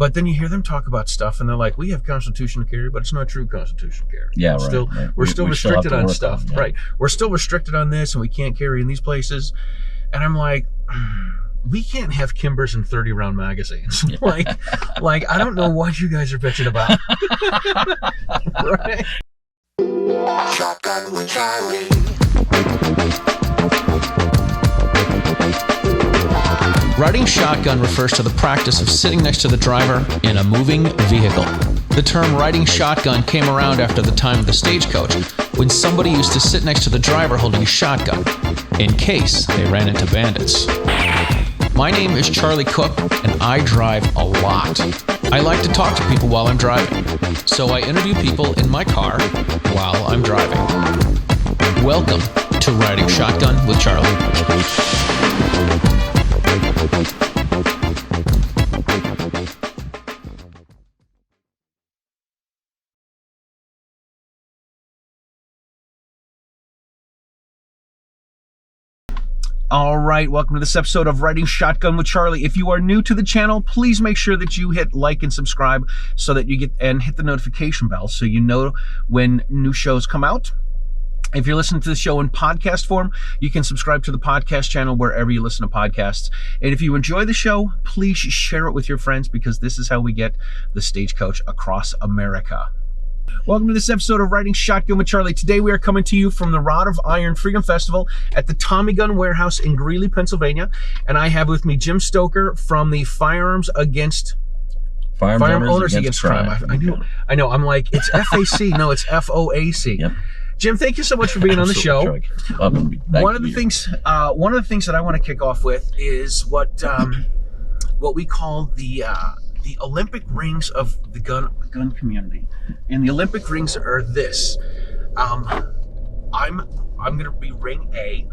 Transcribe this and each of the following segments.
But then you hear them talk about stuff, and they're like, "We have constitutional carry, but it's not true constitutional carry." Yeah, We're still restricted on stuff, yeah. right? We're still restricted on this, and we can't carry in these places. And I'm like, we can't have Kimbers and 30-round magazines. like I don't know what you guys are bitching about, right? Shotgun with Charlie. Riding shotgun refers to the practice of sitting next to the driver in a moving vehicle. The term riding shotgun came around after the time of the stagecoach, when somebody used to sit next to the driver holding a shotgun, in case they ran into bandits. My name is Charlie Cook, and I drive a lot. I like to talk to people while I'm driving, so I interview people in my car while I'm driving. Welcome to Riding Shotgun with Charlie. All right, welcome to this episode of Riding Shotgun with Charlie. If you are new to the channel, please make sure that you hit like and subscribe so that you hit the notification bell so you know when new shows come out. If you're listening to the show in podcast form, you can subscribe to the podcast channel wherever you listen to podcasts. And if you enjoy the show, please share it with your friends, because this is how we get the stagecoach across America. Welcome to this episode of Riding Shotgun with Charlie. Today we are coming to you from the Rod of Iron Freedom Festival at the Tommy Gun Warehouse in Greely, Pennsylvania. And I have with me Jim Stoker from the Firearm Owners Against Crime. I know. I'm like, it's FAC. No, it's FOAC. Yep. Jim, thank you so much for being on the show. One of the things that I want to kick off with is what we call the Olympic rings of the gun community. And the Olympic rings are this. I'm going to be ring A,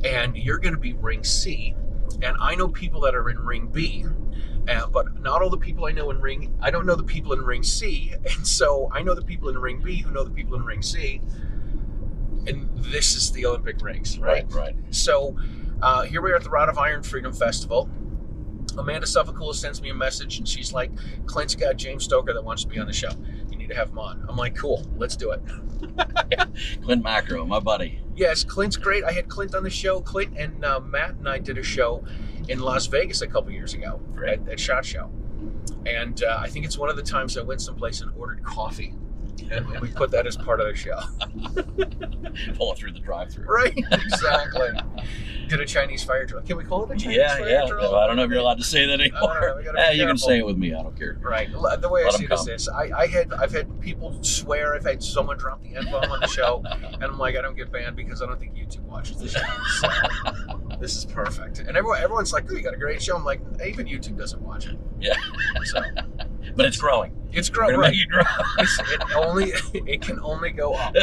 and you're going to be ring C. And I know people that are in ring B, but not all the people I don't know the people in ring C. And so I know the people in ring B who know the people in ring C. And this is the Olympic rings, right? Right. So here we are at the Rod of Iron Freedom Festival. Amada Suffecool sends me a message, and she's like, Klint's got James Stoker that wants to be on the show. You need to have him on. I'm like, cool, let's do it. Yeah. Klint Macro, my buddy. Yes, Klint's great. I had Klint on the show. Klint and Matt and I did a show in Las Vegas a couple years ago at SHOT Show. And I think it's one of the times I went someplace and ordered coffee. And we put that as part of the show. Pulling through the drive-thru. Right, exactly. Did a Chinese fire drill. Can we call it a Chinese fire drill? Yeah. I don't know if you're allowed to say that anymore. You can say it with me. I don't care. Right. The way I see this is, I've had people swear. I've had someone drop the N-bomb on the show, and I'm like, I don't get banned because I don't think YouTube watches the show. So this is perfect. And everyone's like, oh, you got a great show. I'm like, even YouTube doesn't watch it. Yeah. So, but it's growing. It's growing. We're gonna make it grow. It can only go up.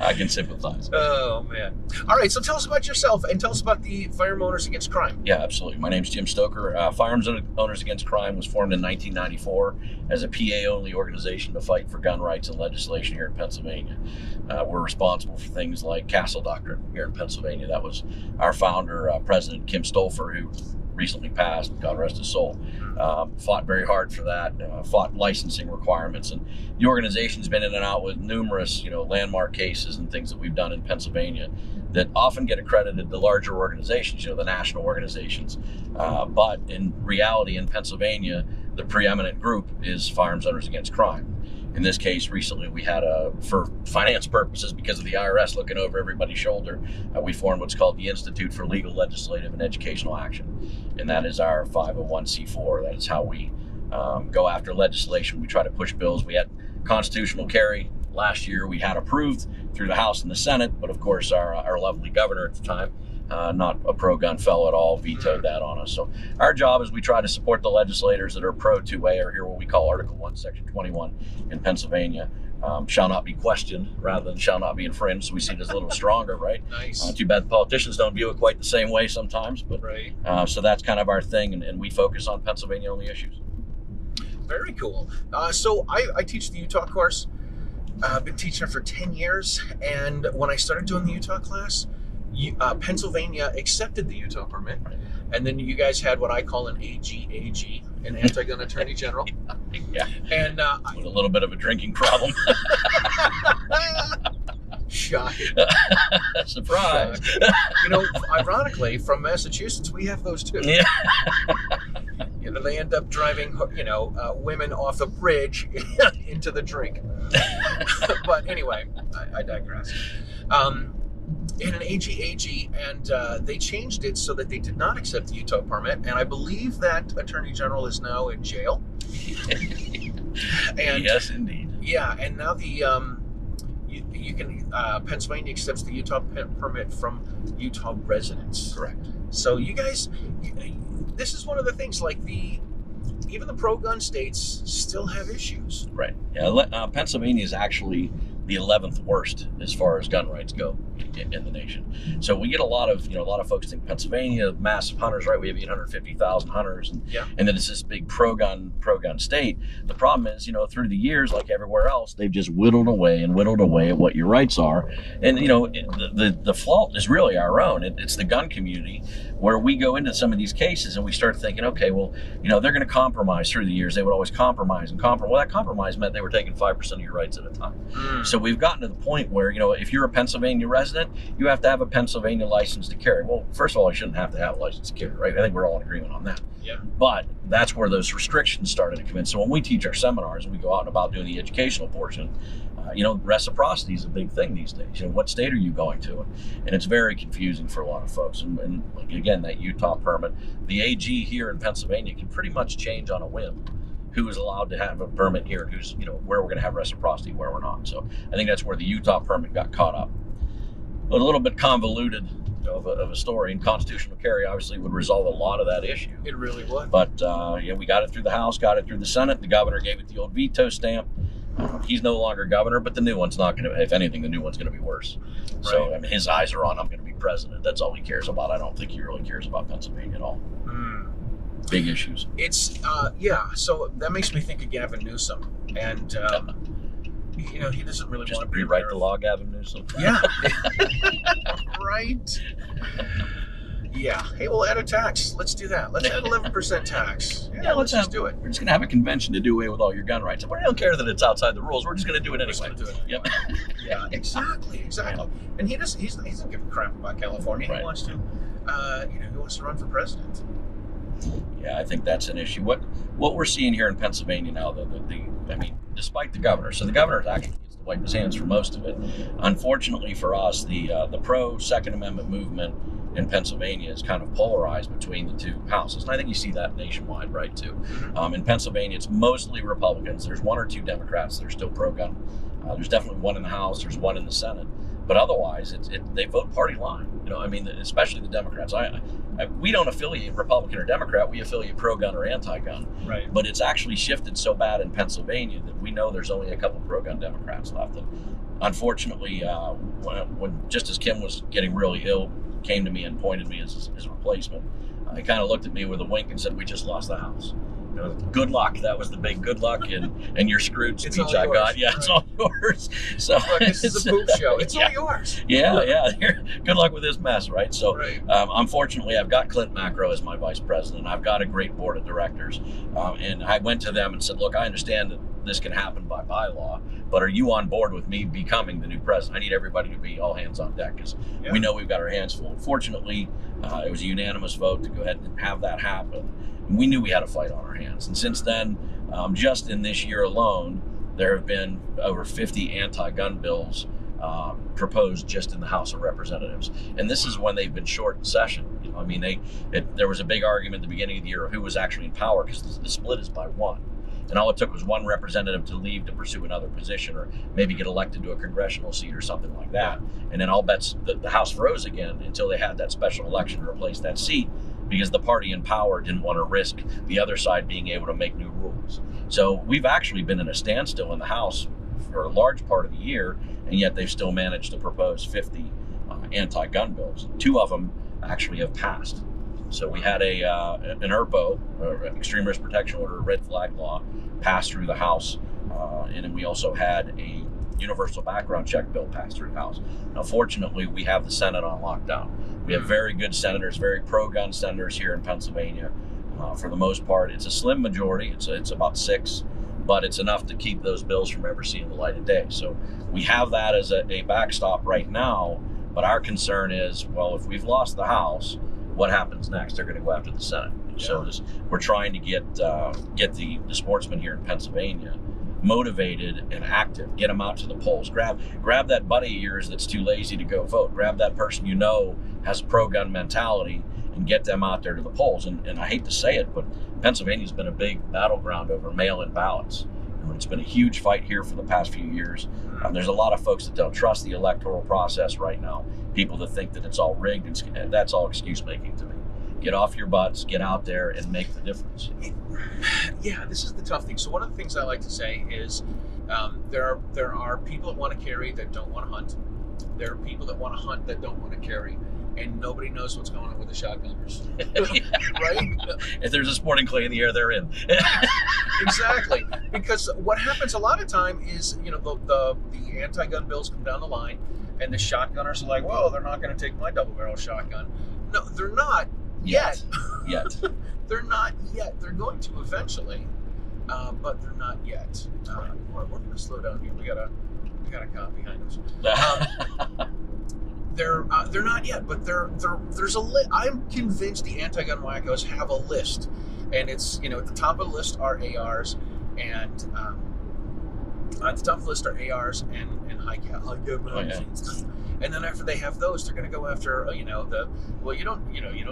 I can sympathize. Oh man! All right, so tell us about yourself and tell us about the Firearm Owners Against Crime. Yeah, absolutely. My name's Jim Stoker. Firearms Owners Against Crime was formed in 1994 as a PA-only organization to fight for gun rights and legislation here in Pennsylvania. We're responsible for things like Castle Doctrine here in Pennsylvania. That was our founder, President Jim Stolfer, who recently passed, God rest his soul. Fought very hard for that, fought licensing requirements, and the organization's been in and out with numerous, landmark cases and things that we've done in Pennsylvania that often get accredited to larger organizations, the national organizations. But in reality, in Pennsylvania, the preeminent group is Firearms Owners Against Crime. In this case, recently we had for finance purposes, because of the IRS looking over everybody's shoulder, we formed what's called the Institute for Legal, Legislative, and Educational Action. And that is our 501c4. That is how we go after legislation. We try to push bills. We had constitutional carry last year. We had approved through the House and the Senate, but of course our lovely governor at the time, not a pro-gun fellow at all, vetoed that on us. So our job is we try to support the legislators that are pro-2A, or here what we call Article 1, Section 21 in Pennsylvania. Shall not be questioned rather than shall not be infringed. So we see it as a little stronger, right? Nice. Too bad the politicians don't view it quite the same way sometimes, but right. So that's kind of our thing, and we focus on Pennsylvania-only issues. Very cool. So I teach the Utah course. I've been teaching it for 10 years, and when I started doing the Utah class, Pennsylvania accepted the Utah permit, and then you guys had what I call an AG, an anti-gun attorney general. Yeah. And with a little bit of a drinking problem. Shocking. Surprise. Shocking. You know, ironically, from Massachusetts, we have those too. Yeah. You know, they end up driving, women off a bridge into the drink. But anyway, I digress. In an AG, and they changed it so that they did not accept the Utah permit, and I believe that Attorney General is now in jail. And yes, indeed. Yeah, and now the you can Pennsylvania accepts the Utah permit from Utah residents. Correct. So you guys, this is one of the things, like even the pro-gun states still have issues. Right. Yeah. Pennsylvania is actually the 11th worst as far as gun rights go in the nation. So we get a lot of folks think Pennsylvania, massive hunters, right? We have 850,000 hunters, and then it's this big pro-gun state. The problem is, through the years, like everywhere else, they've just whittled away at what your rights are. And, the fault is really our own. It's the gun community, where we go into some of these cases and we start thinking, okay, well, they're going to compromise through the years. They would always compromise. Well, that compromise meant they were taking 5% of your rights at a time. So we've gotten to the point where, if you're a Pennsylvania resident, you have to have a Pennsylvania license to carry. Well, first of all, you shouldn't have to have a license to carry, right? I think we're all in agreement on that. Yeah. But that's where those restrictions started to come in. So when we teach our seminars and we go out and about doing the educational portion, reciprocity is a big thing these days. What state are you going to? And it's very confusing for a lot of folks. And again, that Utah permit, the AG here in Pennsylvania can pretty much change on a whim who is allowed to have a permit here and who's, where we're going to have reciprocity, where we're not. So I think that's where the Utah permit got caught up. A little bit convoluted of a story, and constitutional carry obviously would resolve a lot of that issue. It really would. But we got it through the House, got it through the Senate. The governor gave it the old veto stamp. He's no longer governor, but the new one's not going to, if anything, the new one's going to be worse. Right. So his eyes are on, I'm going to be president. That's all he cares about. I don't think he really cares about Pennsylvania at all. Big issues. It's, so that makes me think of Gavin Newsom. And, he doesn't really want to rewrite the law, Gavin Newsom. Yeah. Right. Yeah. Hey, we'll add a tax. Let's do that. Let's add 11% tax. Yeah, let's just do it. We're just going to have a convention to do away with all your gun rights. We don't care that it's outside the rules. We're just going to do it anyway. Do it. Yep. Yeah, exactly. And he doesn't give a crap about California. Right. He wants to, he wants to run for president. Yeah, I think that's an issue. What we're seeing here in Pennsylvania now, despite the governor, so the governor actually gets to wipe his hands for most of it. Unfortunately for us, the pro Second Amendment movement in Pennsylvania is kind of polarized between the two houses, and I think you see that nationwide, right, too. In Pennsylvania, it's mostly Republicans. There's one or two Democrats that are still pro-gun. There's definitely one in the House. There's one in the Senate. But otherwise, they vote party line. Especially the Democrats. We don't affiliate Republican or Democrat. We affiliate pro-gun or anti-gun. Right. But it's actually shifted so bad in Pennsylvania that we know there's only a couple pro-gun Democrats left. And unfortunately, when just as Kim was getting really ill, came to me and appointed me as his replacement, he kind of looked at me with a wink and said, "We just lost the House. Good luck." That was the big good luck and your screwed speech I got. Yeah, right. It's all yours. So look, this is a poop show. It's all yours. Yeah. Good luck with this mess, right? So right. Unfortunately, I've got Klint Macro as my vice president. I've got a great board of directors. And I went to them and said, "Look, I understand that this can happen by bylaw, but are you on board with me becoming the new president? I need everybody to be all hands on deck because we know we've got our hands full." Fortunately, it was a unanimous vote to go ahead and have that happen. We knew we had a fight on our hands. And since then, just in this year alone, there have been over 50 anti-gun bills proposed just in the House of Representatives. And this is when they've been short in session. There was a big argument at the beginning of the year of who was actually in power because the split is by one. And all it took was one representative to leave to pursue another position or maybe get elected to a congressional seat or something like that. And then all bets, the House froze again until they had that special election to replace that seat because the party in power didn't want to risk the other side being able to make new rules. So we've actually been in a standstill in the House for a large part of the year, and yet they've still managed to propose 50 anti-gun bills. 2 of them actually have passed. So we had an ERPO, Extreme Risk Protection Order, red flag law, pass through the House, and then we also had a universal background check bill passed through the House. Now, fortunately, we have the Senate on lockdown. We have very good senators, very pro-gun senators here in Pennsylvania. For the most part, it's a slim majority. It's about 6, but it's enough to keep those bills from ever seeing the light of day. So we have that as a backstop right now. But our concern is, well, if we've lost the House, what happens next? They're going to go after the Senate. Yeah. So we're trying to get the sportsmen here in Pennsylvania motivated and active. Get them out to the polls. Grab that buddy of yours that's too lazy to go vote. Grab that person you know has a pro-gun mentality and get them out there to the polls. And I hate to say it, but Pennsylvania's been a big battleground over mail-in ballots. It's been a huge fight here for the past few years. There's a lot of folks that don't trust the electoral process right now. People that think that it's all rigged, and that's all excuse making to me. Get off your butts, get out there, and make the difference. Yeah, this is the tough thing. So one of the things I like to say is there are people that want to carry that don't want to hunt. There are people that want to hunt that don't want to carry. And nobody knows what's going on with the shotgunners, right? If there's a sporting clay in the air, they're in. Exactly, because what happens a lot of time is, you know, the anti-gun bills come down the line, and the shotgunners are like, well, they're not going to take my double-barrel shotgun. No, they're not yet. They're not yet. They're going to eventually, but they're not yet. We're going to slow down here. We got a cop behind us. They're not yet, but there's a list. I'm convinced the anti-gun wackos have a list, and it's, you know, at the top of the list are ARs, and at the top of the list are ARs and high cap magazines. And then after they have those, they're going to go after, you don't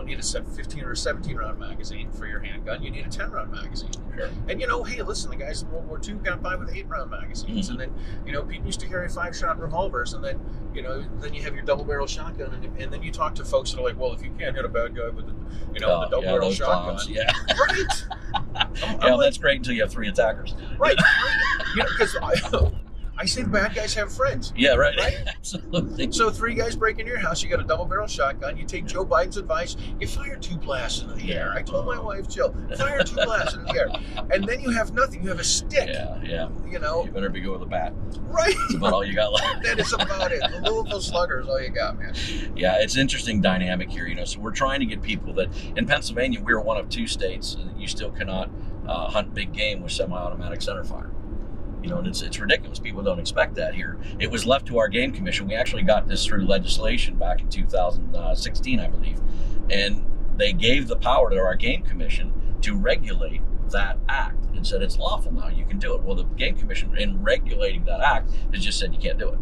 need a 15 or a 17 round magazine for your handgun. You need a 10 round magazine. Sure. And hey, listen, the guys in World War II got by with 8 round magazines, and then people used to carry 5-shot revolvers, and then then you have your double barrel shotgun, and then you talk to folks that are like, well, if you can't hit a bad guy with the double barrel shotgun, right? That's great until you have 3 attackers. Right. Because I say the bad guys have friends. Yeah, right? Absolutely. So 3 guys break into your house, you got a double barrel shotgun, you take Joe Biden's advice, you fire 2 blasts into the air. I told my wife, Jill, fire 2 blasts into the air. And then you have nothing, you have a stick. Yeah. You better be good with a bat. Right. That's about all you got left. That is about it. The Louisville Slugger is all you got, man. Yeah, it's an interesting dynamic here, so we're trying to get people that, in Pennsylvania, we're one of 2 states that you still cannot hunt big game with semi-automatic centerfire. And it's ridiculous. People don't expect that here. It was left to our game commission. We actually got this through legislation back in 2016, I believe. And they gave the power to our game commission to regulate that act and said it's lawful now. You can do it. Well, the game commission, in regulating that act, has just said you can't do it.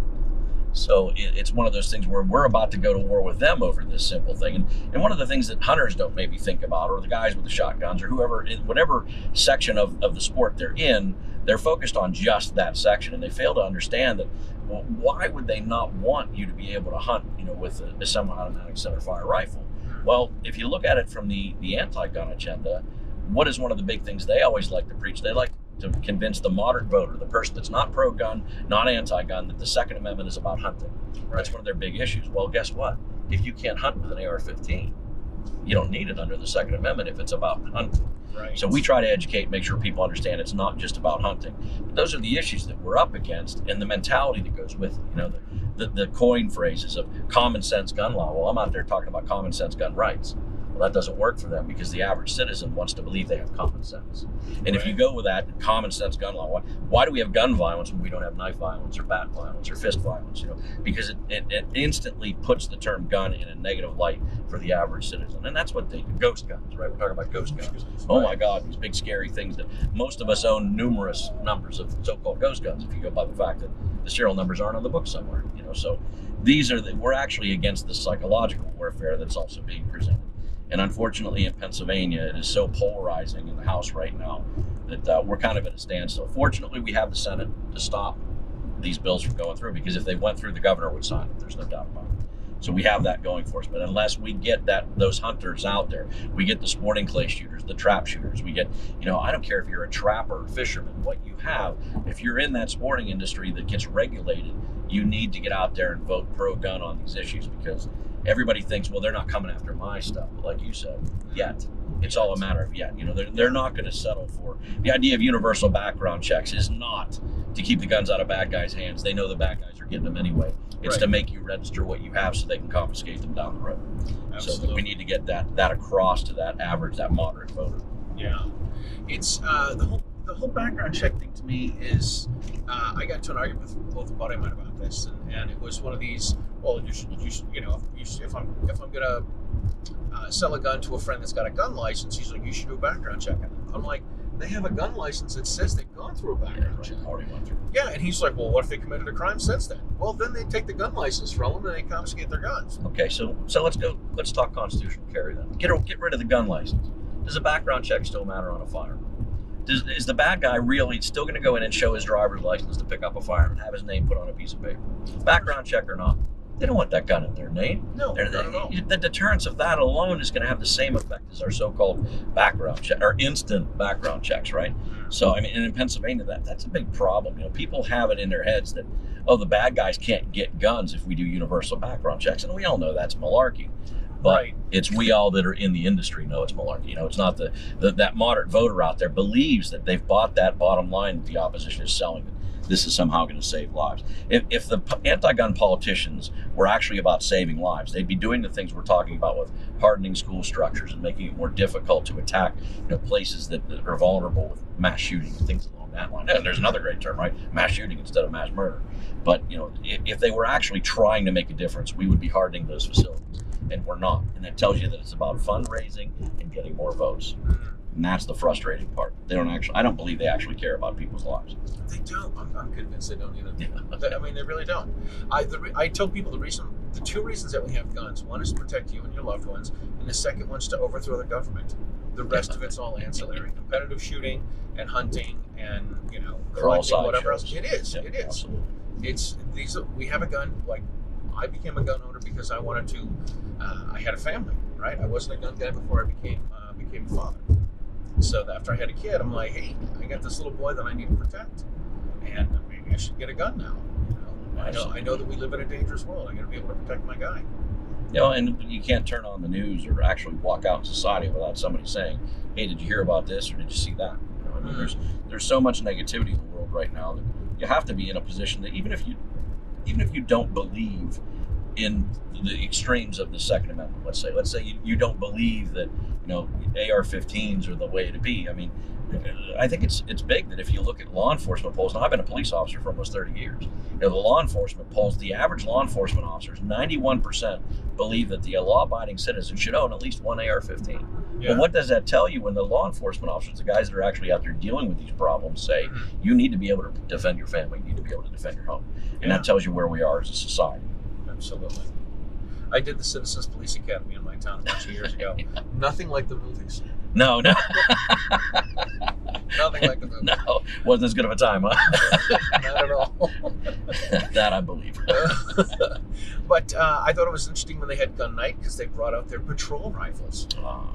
So it's one of those things where we're about to go to war with them over this simple thing. And one of the things that hunters don't maybe think about, or the guys with the shotguns, or whoever, whatever section of the sport they're in, they're focused on just that section, and they fail to understand that, well, why would they not want you to be able to hunt, with a semi-automatic centerfire rifle? Well, if you look at it from the anti-gun agenda, what is one of the big things they always like to preach? They like to convince the moderate voter, the person that's not pro-gun, not anti-gun, that the Second Amendment is about hunting. Right. That's one of their big issues. Well, guess what? If you can't hunt with an AR-15, you don't need it under the Second Amendment if it's about hunting. Right. So we try to educate, make sure people understand it's not just about hunting. But those are the issues that we're up against, and the mentality that goes with it. The coin phrases of common sense gun law. Well, I'm out there talking about common sense gun rights. Well, that doesn't work for them because the average citizen wants to believe they have common sense. And if you go with that common sense gun law, why do we have gun violence when we don't have knife violence or bat violence or fist violence? Because it instantly puts the term gun in a negative light for the average citizen. And that's what ghost guns, right? We're talking about ghost guns. Oh my God, these big scary things that most of us own numerous numbers of so-called ghost guns if you go by the fact that the serial numbers aren't on the book somewhere. So we're actually against the psychological warfare that's also being presented. And unfortunately, in Pennsylvania, it is so polarizing in the House right now that we're kind of at a standstill. Fortunately, we have the Senate to stop these bills from going through, because if they went through, the governor would sign it. There's no doubt about it. So we have that going for us. But unless we get those hunters out there, we get the sporting clay shooters, the trap shooters, we get, I don't care if you're a trapper or fisherman, what you have, if you're in that sporting industry that gets regulated, you need to get out there and vote pro-gun on these issues, because everybody thinks, well, they're not coming after my stuff, like you said, yet. It's all a matter of yet. They're not going to settle for the idea of universal background checks is not to keep the guns out of bad guys' hands. They know the bad guys are getting them anyway. It's to make you register what you have so they can confiscate them down the road. Absolutely. So we need to get that across to that average, that moderate voter. Yeah. It's the whole background check thing to me is, I got into an argument with a buddy of mine about this, and it was one of these, well, you should if I'm gonna sell a gun to a friend that's got a gun license, he's like, you should do a background check on them. I'm like, they have a gun license that says they've gone through a background check. Already went through. Yeah, and he's like, well, what if they committed a crime since then? Well, then they take the gun license from them and they confiscate their guns. Okay, so let's talk constitutional carry then. Get rid of the gun license. Does a background check still matter on a firearm? Is the bad guy really still going to go in and show his driver's license to pick up a firearm and have his name put on a piece of paper? Background check or not? They don't want that gun in their name. No, not at all. The deterrence of that alone is going to have the same effect as our so-called background check or instant background checks, right? So, I mean, and in Pennsylvania, that's a big problem. You know, people have it in their heads that, oh, the bad guys can't get guns if we do universal background checks, and we all know that's malarkey. But it's we all that are in the industry know it's malarkey. You know, it's not that moderate voter out there believes that they've bought that bottom line that the opposition is selling. This is somehow going to save lives. If the anti-gun politicians were actually about saving lives, they'd be doing the things we're talking about with hardening school structures and making it more difficult to attack, places that are vulnerable with mass shooting and things along that line. And there's another great term, right? Mass shooting instead of mass murder. But if they were actually trying to make a difference, we would be hardening those facilities. And we're not. And that tells you that it's about fundraising and getting more votes. And that's the frustrating part. I don't believe they actually care about people's lives. They don't. I'm convinced they don't either. Yeah. I mean, they really don't. I tell people the two reasons that we have guns. One is to protect you and your loved ones, and the second one's to overthrow the government. The rest of it's all ancillary. Competitive shooting and hunting and, collecting, whatever else. It is. It is. Absolutely. We have a gun. Like, I became a gun owner because I wanted to. I had a family, right? I wasn't a gun guy before I became a father. So after I had a kid, I'm like, hey, I got this little boy that I need to protect, and maybe I should get a gun now. I know that we live in a dangerous world. I got to be able to protect my guy. And you can't turn on the news or actually walk out in society without somebody saying, hey, did you hear about this or did you see that? I mean, there's so much negativity in the world right now that you have to be in a position that even if you don't believe in the extremes of the Second Amendment, let's say you don't believe that AR-15s are the way to be. I mean, I think it's big that if you look at law enforcement polls, now I've been a police officer for almost 30 years. The law enforcement polls, the average law enforcement officers, 91% believe that the law-abiding citizen should own at least one AR-15. Yeah. But what does that tell you when the law enforcement officers, the guys that are actually out there dealing with these problems, say you need to be able to defend your family, you need to be able to defend your home, and that tells you where we are as a society. Absolutely. I did the Citizens Police Academy in my town a bunch of years ago. Nothing like the movies. No. Nothing like the movies. No, wasn't as good of a time, huh? Not at all. That I believe. But I thought it was interesting when they had gun night because they brought out their patrol rifles.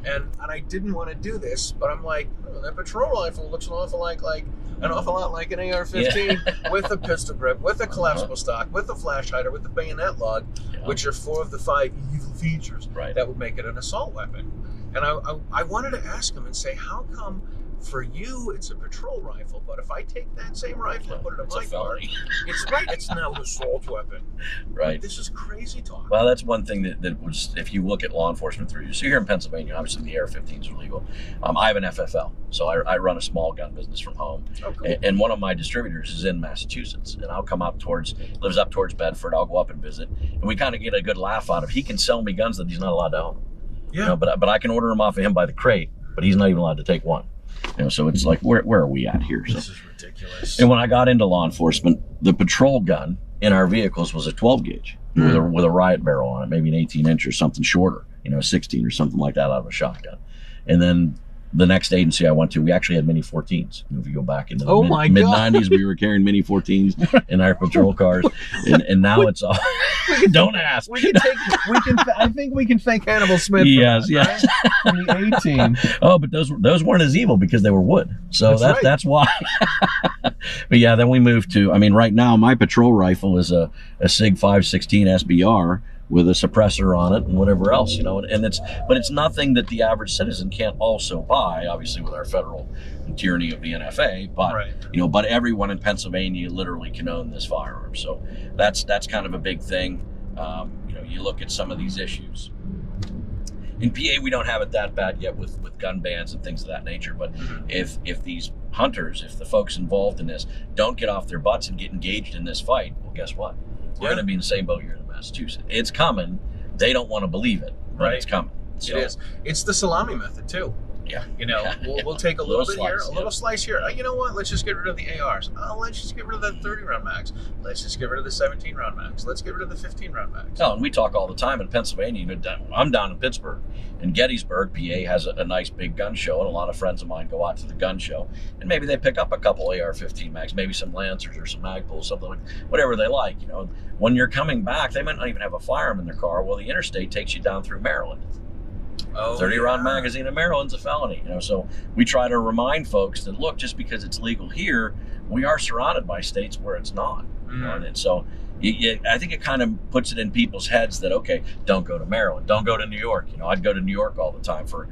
And I didn't want to do this, but I'm like, that patrol rifle looks an awful lot like an AR-15 with a pistol grip, with a collapsible stock, with a flash hider, with the bayonet lug, which are 4 of the 5 evil features that would make it an assault weapon. And I wanted to ask him and say, how come for you it's a patrol rifle, but if I take that same rifle and put it in my car, it's now an assault weapon. Right. This is crazy talk. Well, that's one thing that was, if you look at law enforcement through, so here in Pennsylvania, obviously the AR-15s are legal. I have an FFL, so I run a small gun business from home. Oh, cool. And one of my distributors is in Massachusetts, and I'll come lives up towards Bedford. I'll go up and visit, and we kind of get a good laugh out of. He can sell me guns that he's not allowed to own. Yeah. But I can order them off of him by the crate, but he's not even allowed to take one. So it's like, where are we at here? So, this is ridiculous. And when I got into law enforcement, the patrol gun in our vehicles was a 12 gauge with a riot barrel on it, maybe an 18-inch or something shorter, 16 or something like that out of a shotgun. And then the next agency I went to, we actually had Mini 14s. If you go back into the mid-90s, we were carrying Mini 14s in our patrol cars, and now it's all. Don't ask. I think we can thank Hannibal Smith. Yes. From the 18. Oh, but those weren't as evil because they were wood. So that's why. But yeah, then we moved to. I mean, right now my patrol rifle is a Sig 516 SBR with a suppressor on it and whatever else, you know, and it's nothing that the average citizen can't also buy, obviously with our federal tyranny of the NFA, but right. you know, but everyone in Pennsylvania literally can own this firearm. So that's kind of a big thing. You know, you look at some of these issues. In PA, we don't have it that bad yet with gun bans and things of that nature. But if these hunters, if the folks involved in this don't get off their butts and get engaged in this fight, well, guess what? We're going to be in the same boat here in Massachusetts. It's coming. They don't want to believe it, but right. It's coming. So, it is. It's the salami method too. Yeah. You know, we'll take a little bit slice, here, a little slice here. You know what? Let's just get rid of the ARs. Let's just get rid of that 30-round mags. Let's just get rid of the 17-round mags. Let's get rid of the 15-round mags. Oh, and we talk all the time in Pennsylvania. You know, I'm down in Pittsburgh. In Gettysburg, PA has a nice big gun show, and a lot of friends of mine go out to the gun show, and maybe they pick up a couple AR-15 mags, maybe some Lancers or some Magpuls, something like whatever they like. You know, when you're coming back, they might not even have a firearm in their car. Well, the interstate takes you down through Maryland. 30-round magazine in Maryland's a felony, you know. So we try to remind folks that, look, just because it's legal here, we are surrounded by states where it's not. You know? And so I think it kind of puts it in people's heads that, okay, don't go to Maryland, don't go to New York. You know, I'd go to New York all the time for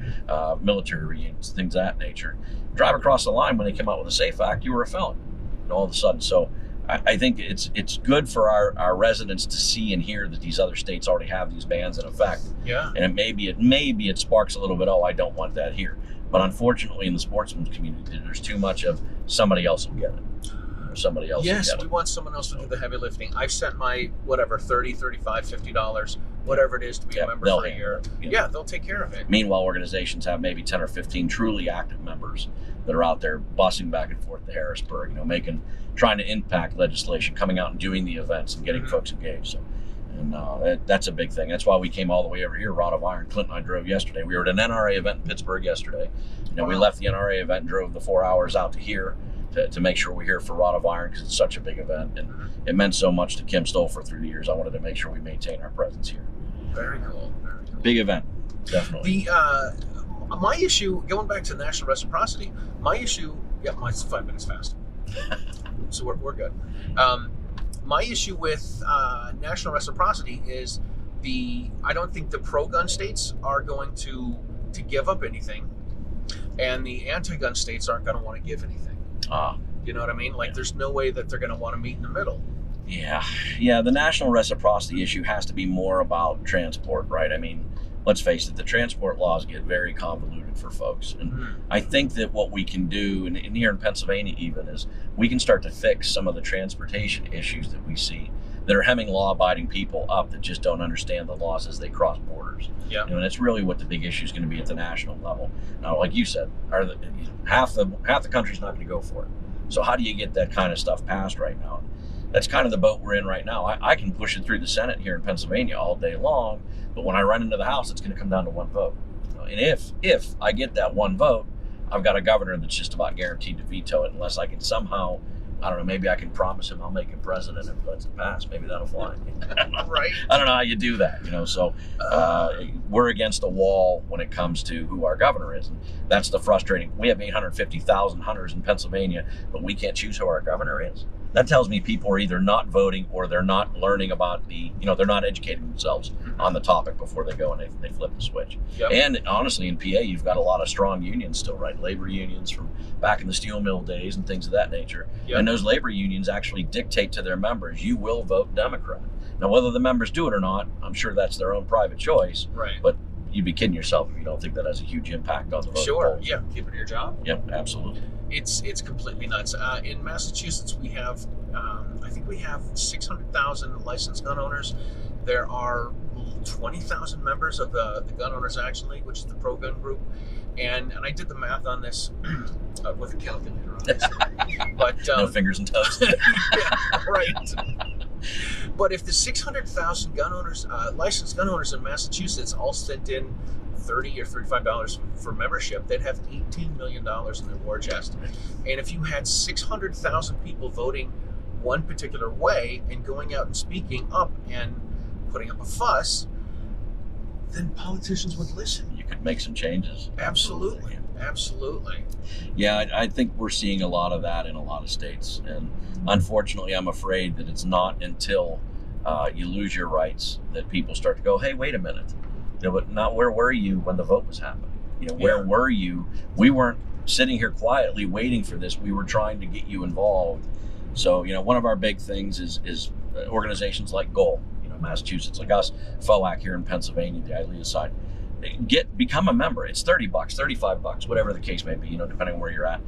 military reunions, things of that nature. Drive across the line when they come out with a SAFE Act, you were a felon, and all of a sudden. So I think it's good for our residents to see and hear that these other states already have these bans in effect. Yeah. And maybe it sparks a little bit, oh, I don't want that here. But unfortunately, in the sportsman's community, there's too much of somebody else will get it. Somebody else. Yes, we want someone else to do the heavy lifting. I've sent my whatever $30, $35, $50, whatever it is, to be a member for a year. Yeah, they'll take care of it. Meanwhile, organizations have maybe 10 or 15 truly active members that are out there busing back and forth to Harrisburg, you know, trying to impact legislation, coming out and doing the events and getting folks engaged. So, and that's a big thing. That's why we came all the way over here. Rod of Iron, Klint and I drove yesterday. We were at an NRA event in Pittsburgh yesterday. You know, we left the NRA event and drove the 4 hours out to here to make sure we're here for Rod of Iron, because it's such a big event, and it meant so much to Kim Stolfer through the years. I wanted to make sure we maintain our presence here. Very cool. Very cool. Big event, definitely. My issue, going back to national reciprocity, my 5 minutes fast. So we're good. My issue with national reciprocity is I don't think the pro-gun states are going to give up anything, and the anti-gun states aren't going to want to give anything. You know what I mean? Like, there's no way that they're going to want to meet in the middle. Yeah. The national reciprocity issue has to be more about transport, right? I mean, let's face it, the transport laws get very convoluted for folks. And I think that what we can do, and here in Pennsylvania even, is we can start to fix some of the transportation issues that we see that are hemming law-abiding people up that just don't understand the laws as they cross borders. Yeah. You know, and it's really what the big issue is going to be at the national level. Now, like you said, half the country's not going to go for it. So how do you get that kind of stuff passed right now? That's kind of the boat we're in right now. I can push it through the Senate here in Pennsylvania all day long, but when I run into the House, it's going to come down to one vote. And if I get that one vote, I've got a governor that's just about guaranteed to veto it, unless I can somehow, I don't know, maybe I can promise him I'll make him president if he lets it pass. Maybe that'll fly. Right. I don't know how you do that, you know. So we're against a wall when it comes to who our governor is. And that's the frustrating. We have 850,000 hunters in Pennsylvania, but we can't choose who our governor is. That tells me people are either not voting or they're not learning about they're not educating themselves on the topic before they go and they flip the switch. Yep. And honestly, in PA, you've got a lot of strong unions still, right? Labor unions from back in the steel mill days and things of that nature. Yep. And those labor unions actually dictate to their members, you will vote Democrat. Now, whether the members do it or not, I'm sure that's their own private choice. Right. But you'd be kidding yourself if you don't think that has a huge impact on the voting polls. Yeah, keep it your job. Yep, absolutely. It's completely nuts. In Massachusetts, we have, I think we have 600,000 licensed gun owners. There are 20,000 members of the Gun Owners Action League, which is the pro-gun group. And I did the math on this with a calculator, honestly. But no fingers and toes. Yeah, right. But if the 600,000 gun owners, licensed gun owners in Massachusetts, all sent in $30 or $35 for membership, they'd have $18 million in their war chest. And if you had 600,000 people voting one particular way and going out and speaking up and putting up a fuss, then politicians would listen. You could make some changes. Absolutely. Yeah, I think we're seeing a lot of that in a lot of states. And unfortunately, I'm afraid that it's not until you lose your rights, that people start to go, hey, wait a minute, but not where were you when the vote was happening? Where were you? We weren't sitting here quietly waiting for this. We were trying to get you involved. So, one of our big things is organizations like GOAL, Massachusetts, like us, FOAC here in Pennsylvania, the ILEA side. Become a member. It's $30, $35, whatever the case may be, depending on where you're at.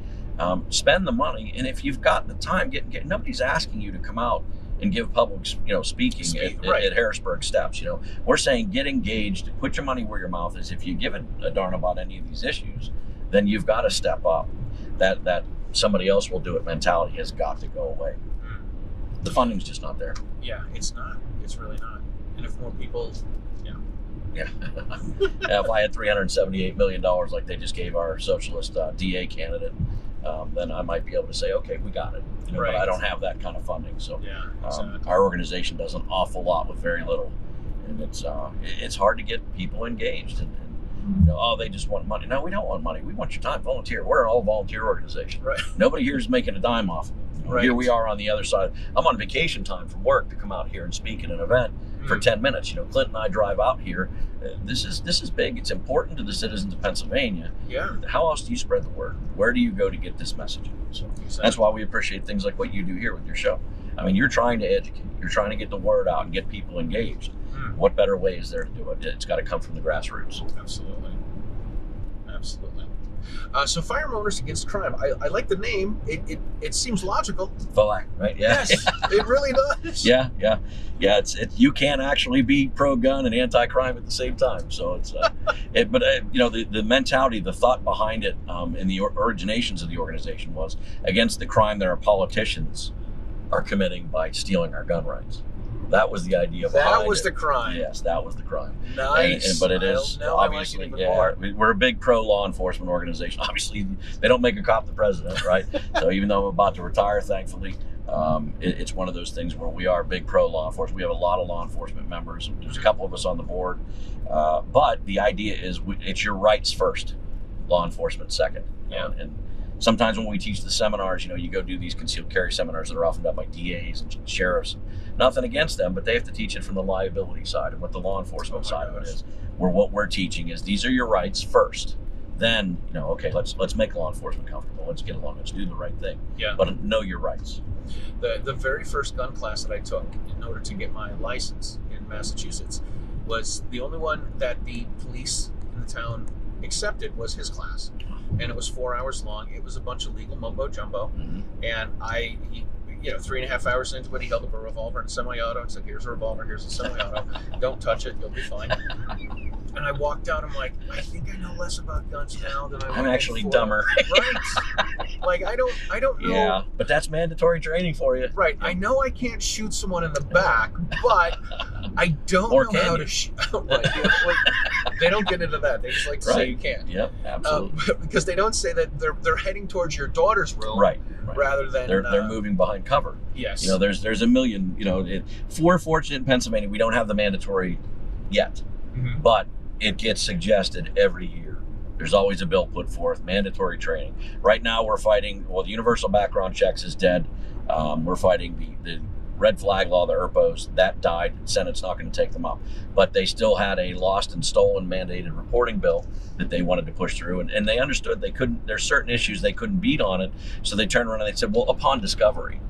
Spend the money, and if you've got the time, nobody's asking you to come out and give public, speaking at Harrisburg Steps. We're saying get engaged, put your money where your mouth is. If you give a darn about any of these issues, then you've got to step up. That somebody else will do it mentality has got to go away. The funding's just not there. Yeah, it's not. It's really not. And if more people, yeah. If I had $378 million like they just gave our socialist DA candidate, then I might be able to say, okay, we got it. But I don't have that kind of funding. So exactly. Our organization does an awful lot with very little. And it's hard to get people engaged. And they just want money. No, we don't want money. We want your time. Volunteer. We're an all-volunteer organization. Right. Nobody here is making a dime off of it. Right. Here we are on the other side. I'm on vacation time from work to come out here and speak at an event for 10 minutes. Klint and I drive out here. This is big. It's important to the citizens of Pennsylvania. Yeah. How else do you spread the word? Where do you go to get this message? So that's why we appreciate things like what you do here with your show. I mean, you're trying to educate. You're trying to get the word out and get people engaged. What better way is there to do it? It's got to come from the grassroots. Absolutely. So Firearm Owners Against Crime. I like the name. It seems logical. FOAC, right? Yeah. Yes, it really does. Yeah. You can't actually be pro-gun and anti-crime at the same time. So it's, the mentality, the thought behind it, in the originations of the organization was against the crime that our politicians are committing by stealing our gun rights. That was the idea behind it. That was the crime. Yes, that was the crime. Nice. But it is obviously, we're a big pro-law enforcement organization. Obviously, they don't make a cop the president, right? So even though I'm about to retire, thankfully, it's one of those things where we are big pro-law enforcement. We have a lot of law enforcement members. There's a couple of us on the board. But the idea is it's your rights first, law enforcement second. Yeah. And sometimes when we teach the seminars, you go do these concealed carry seminars that are often done by DAs and sheriffs. Nothing against them, but they have to teach it from the liability side and what the law enforcement side of it is. What we're teaching is these are your rights first. Then, okay, let's make law enforcement comfortable. Let's get along. Let's do the right thing. Yeah. But know your rights. The very first gun class that I took in order to get my license in Massachusetts was the only one that the police in the town accepted was his class. And it was 4 hours long. It was a bunch of legal mumbo jumbo. And 3.5 hours into it, he held up a revolver and a semi-auto and said, here's a revolver, here's a semi-auto. Don't touch it, you'll be fine. And I walked out, I'm like, I think I know less about guns now than I'm actually dumber. Right. Like, I don't know. Yeah, but that's mandatory training for you. Right. I know I can't shoot someone in the back, but I don't know how to shoot. They don't get into that. They just like to say you can't. Yep, absolutely. Because they don't say that they're heading towards your daughter's room. Right. Rather than they're moving behind cover. Yes. There's a million. We're fortunate in Pennsylvania. We don't have the mandatory yet, but it gets suggested every year. There's always a bill put forth, mandatory training. Right now, we're fighting. Well, the universal background checks is dead. We're fighting the red flag law, the ERPOs, that died. The Senate's not going to take them up. But they still had a lost and stolen mandated reporting bill that they wanted to push through. And they understood they couldn't, there's certain issues they couldn't beat on it. So they turned around and they said, well, upon discovery,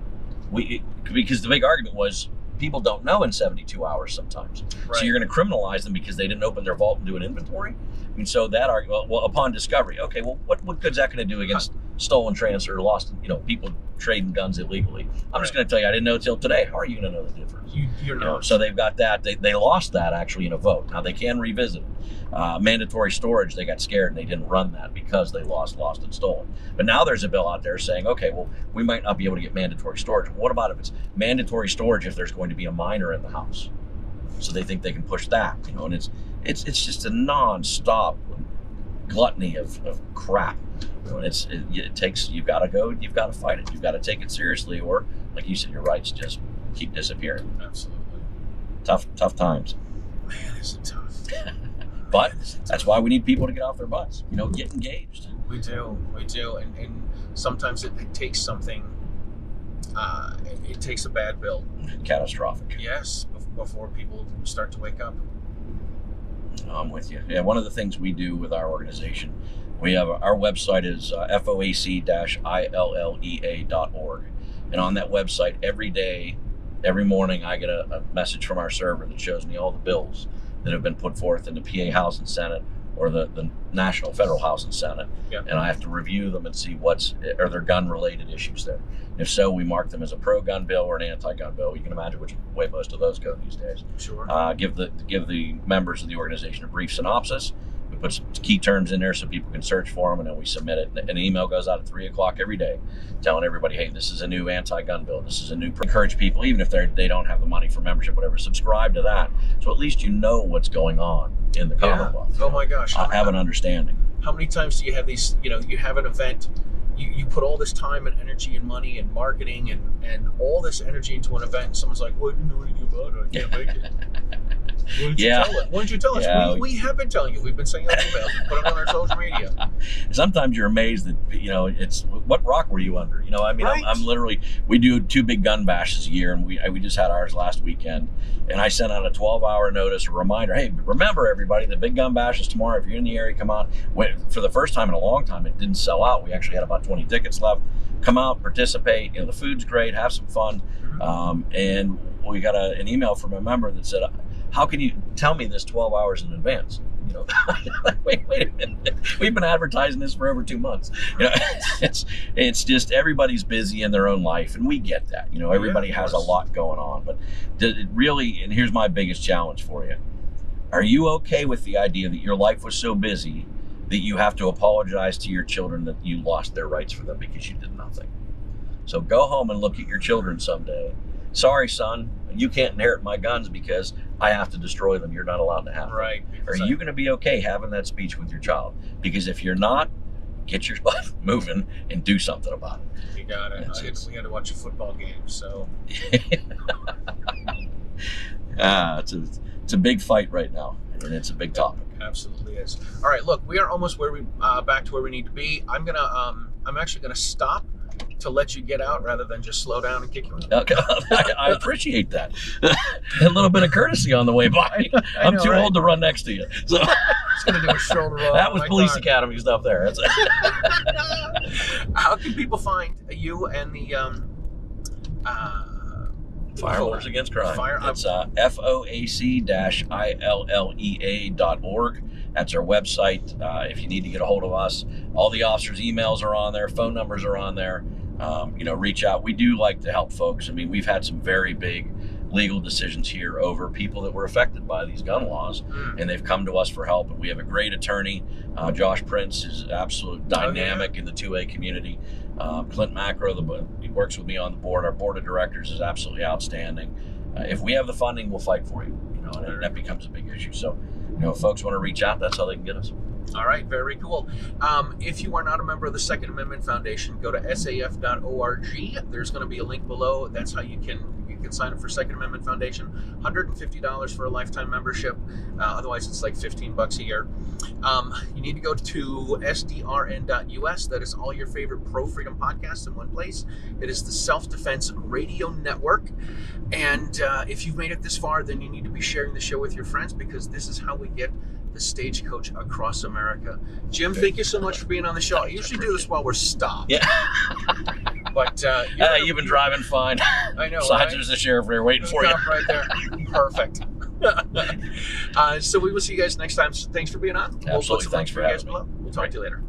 because the big argument was people don't know in 72 hours sometimes. Right. So you're going to criminalize them because they didn't open their vault and do an inventory. And so that argument, well, upon discovery, okay, well, what good's that going to do against stolen, transfer, lost, people trading guns illegally? I'm just going to tell you, I didn't know till today. How are you going to know the difference? You're not. So they've got that. They lost that actually in a vote. Now they can revisit it. Mandatory storage, they got scared and they didn't run that because they lost and stolen. But now there's a bill out there saying, okay, well, we might not be able to get mandatory storage. What about if it's mandatory storage if there's going to be a minor in the house? So they think they can push that, and it's just a non-stop gluttony of crap. It takes, you've got to fight it. You've got to take it seriously, or like you said, your rights just keep disappearing. Absolutely. Tough times. Man, is it tough. But that's why we need people to get off their butts, get engaged. We do. And sometimes it takes something it takes a bad bill. Catastrophic. Yes, before people start to wake up. I'm with you. Yeah, one of the things we do with our organization, we have our website is FOAC-ILLEA.org. And on that website, every day, every morning, I get a message from our server that shows me all the bills that have been put forth in the PA House and Senate or the National Federal House and Senate. Yeah. And I have to review them and see are there gun-related issues there. If so, we mark them as a pro-gun bill or an anti-gun bill. You can imagine which way most of those go these days. Sure. Give the members of the organization a brief synopsis. We put some key terms in there so people can search for them, and then we submit it. And an email goes out at 3 o'clock every day telling everybody, hey, this is a new anti-gun bill. This is a new... Encourage people, even if they don't have the money for membership, whatever, subscribe to that. So at least you know what's going on in the Commonwealth. Oh my gosh. Have an understanding. How many times do you have these, you have an event, you put all this time and energy and money and marketing and all this energy into an event, and someone's like, well, I didn't know anything about it, I can't make it. Why don't you tell us? Yeah. We have been telling you. We've been sending out emails. We put them on our social media. Sometimes you're amazed that, it's what rock were you under? Right. I'm literally, we do 2 big gun bashes a year, and we just had ours last weekend. And I sent out a 12-hour notice, a reminder, hey, remember everybody, the big gun bash is tomorrow. If you're in the area, come out. For the first time in a long time, it didn't sell out. We actually had about 20 tickets left. Come out, participate. The food's great, have some fun. And we got an email from a member that said, how can you tell me this 12 hours in advance? Wait a minute. We've been advertising this for over 2 months. It's just everybody's busy in their own life, and we get that. Everybody has a lot going on. But it really, and here's my biggest challenge for you. Are you okay with the idea that your life was so busy that you have to apologize to your children that you lost their rights for them because you did nothing? So go home and look at your children someday. Sorry, son, you can't inherit my guns because I have to destroy them. You're not allowed to have them. Right. Are you going to be okay having that speech with your child? Because if you're not, get your life moving and do something about it. You got it. We had to watch a football game, so. It's a big fight right now, and it's a big topic. Absolutely is. All right, look, we are almost back to where we need to be. I'm actually gonna stop to let you get out rather than just slow down and kick you out. Okay. I appreciate that. A little bit of courtesy on the way by. I'm too old to run next to you. So just gonna do a shoulder roll. That was Police Academy stuff there. How can people find you and the Firearm Owners Against Crime? It's FOAC-ILLEA.org. That's our website. If you need to get a hold of us, all the officers' emails are on there, phone numbers are on there. Reach out. We do like to help folks. We've had some very big legal decisions here over people that were affected by these gun laws, and they've come to us for help. And we have a great attorney. Josh Prince is absolute dynamic in the 2A community. Klint Macro, he works with me on the board. Our board of directors is absolutely outstanding. If we have the funding, we'll fight for you. And that becomes a big issue. So, if folks want to reach out, that's how they can get us. All right, very cool. If you are not a member of the Second Amendment Foundation, go to saf.org. There's going to be a link below. That's how you can sign up for Second Amendment Foundation. $150 for a lifetime membership. Otherwise, it's like $15 a year. You need to go to sdrn.us. That is all your favorite pro-freedom podcasts in one place. It is the Self-Defense Radio Network. And if you've made it this far, then you need to be sharing the show with your friends, because this is how we get the stagecoach across America. Jim, thank you so much for being on the show. I usually do this while we're stopped. Yeah. But you've been driving fine. I know. Besides, right? There's the sheriff there waiting for you. Right there. Perfect. So we will see you guys next time. So thanks for being on. Absolutely. Thanks for having me. We'll talk to you later.